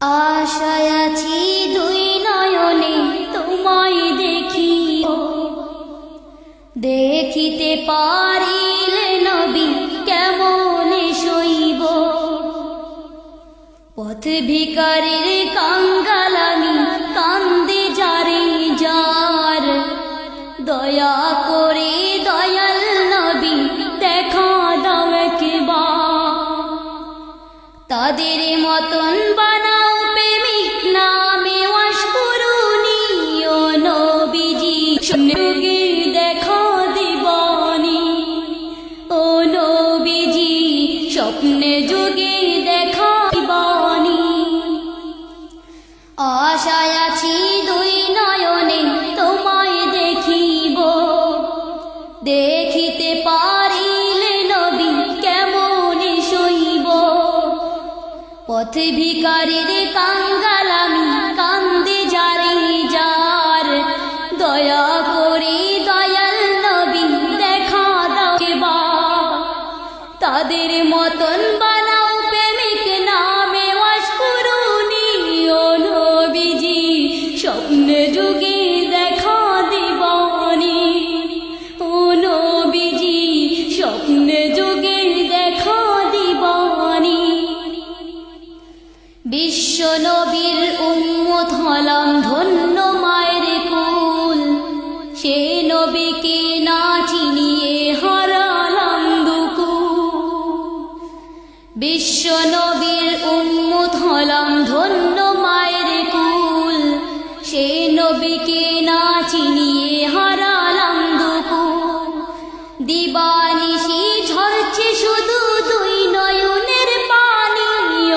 আশায় আছি দুই নয়নে তোমায় দেখিব, দেখিতে পারিলে নবী কেমনে সইব। পথ ভিখারির কাঙ্গাল আমি, কান্দে যারে যার, দয়া করে দয়াল নবী দেখা দাও একবার। তাদের মতন বানাও প্রেমিক নামে ওয়াস করুনি, ও নবীজি যুগে দেখা দিবানি। ও নবীজি স্বপ্নে যুগে দেখা দিবানি। আশায় আছি দুই নয়নে তোমায় দেখিব, দেখিতে পারিলে নবী কেমনে সইব। পথ ভিখারির কাঙ্গাল আমি, কান্দে যারে যার, দয়া করে দয়াল নবী দেখা দাও একবার। তাদের মতন বানাও প্রেমিক নামে ওয়াস করুনি, ও নবীজি স্বপ্নে যুগে দেখা দিবানি। ও নবীজি স্বপ্নে যুগে দেখা দিবানি। বিশ্ব নবীর উম্মত হলাম ধন্য মায়ের কুল, সে নবীকে না চিনিয়ে হারালাম দুকুল। বিশ্ব নবীর উম্মত হলাম ধন্য মায়ের কুল, সে নবীকে না চিনিয়ে হারালাম দুকুল। দিবানিশি ঝরছে শুধু দুই নয়নের পানি,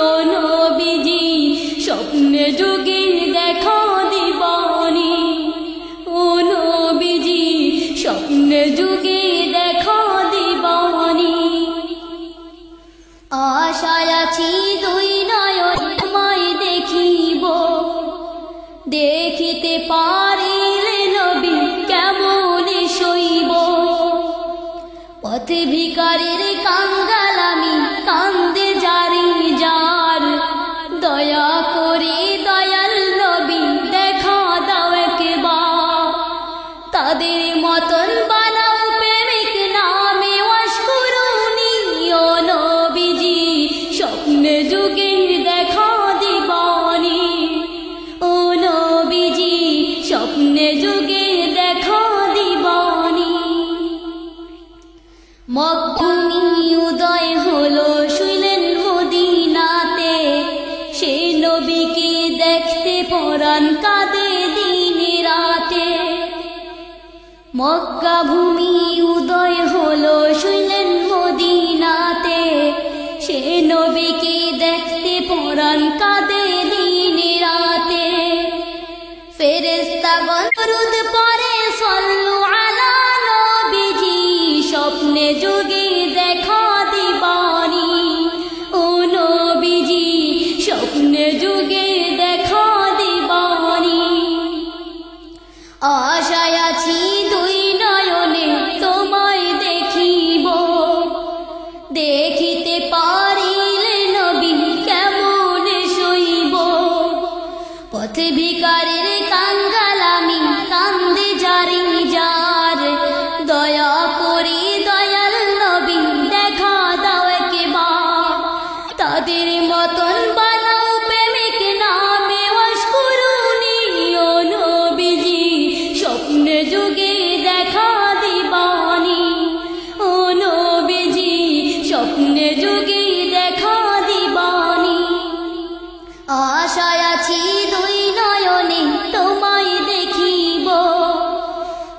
ও নবীজি স্বপ্নে যুগে দেখা দিবানি। ও নবীজি স্বপ্নে যুগে দেখা দিবানি। আশায় আছি দুই নয়নে তোমায় দেখিব, দেখিতে পারিলে নবী কেমনে সইব। পথ ভিখারির কাঙ্গাল আমি, কান্দে যারে যার, দয়া করে দয়াল নবী দেখা দাও একবার। তাদের মতন বানাও প্রেমিক নামে ওয়াস করুনি, ও নবীজি স্বপ্নে যুগে দেখা দিবানি। ও নবীজি স্বপ্নে যুগে দেখা দিবানি। মকভূমি উদয় হলো শুইলেন মদিনাতে, সে নবীকে দেখতে পরাণ কাঁদে দিনে রাতে। মক্কা ভূমি উদয় হলো শুইলেন মদিনাতে, সে নবীকে দেখতে পরাণ কাঁদে দিনে রাতে। ফেরেশতাগণ দরুদ পড়ে সাল্লু আলা নবীজি, স্বপ্নে যুগে দেখা দিবানি। ও নবীজি স্বপ্নে যুগে দেখা দিবানি। আশায় আছি দুই নয়নে তোমায় দেখিব, দেখিতে পারিলে নবী কেমনে সইব। পথ ভিখারির কাঙ্গাল আমি, কান্দে যারে যার, দয়া করে দয়াল নবী দেখা দাও একবার। তাদের মতন বানাও প্রেমিক নামে ওয়াস করুনি, ও নবীজি স্বপ্নে যুগে দেখা দিবানি। ও নবীজি স্বপ্নে যুগে দেখা দিবানি। আশায় আছি দুই নয়নে তোমায় দেখিব,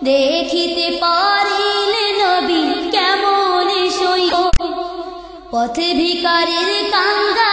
দেখিতে পারিলে নবী কেমনে সইব। পথ ভিখারির কাঙ্গাল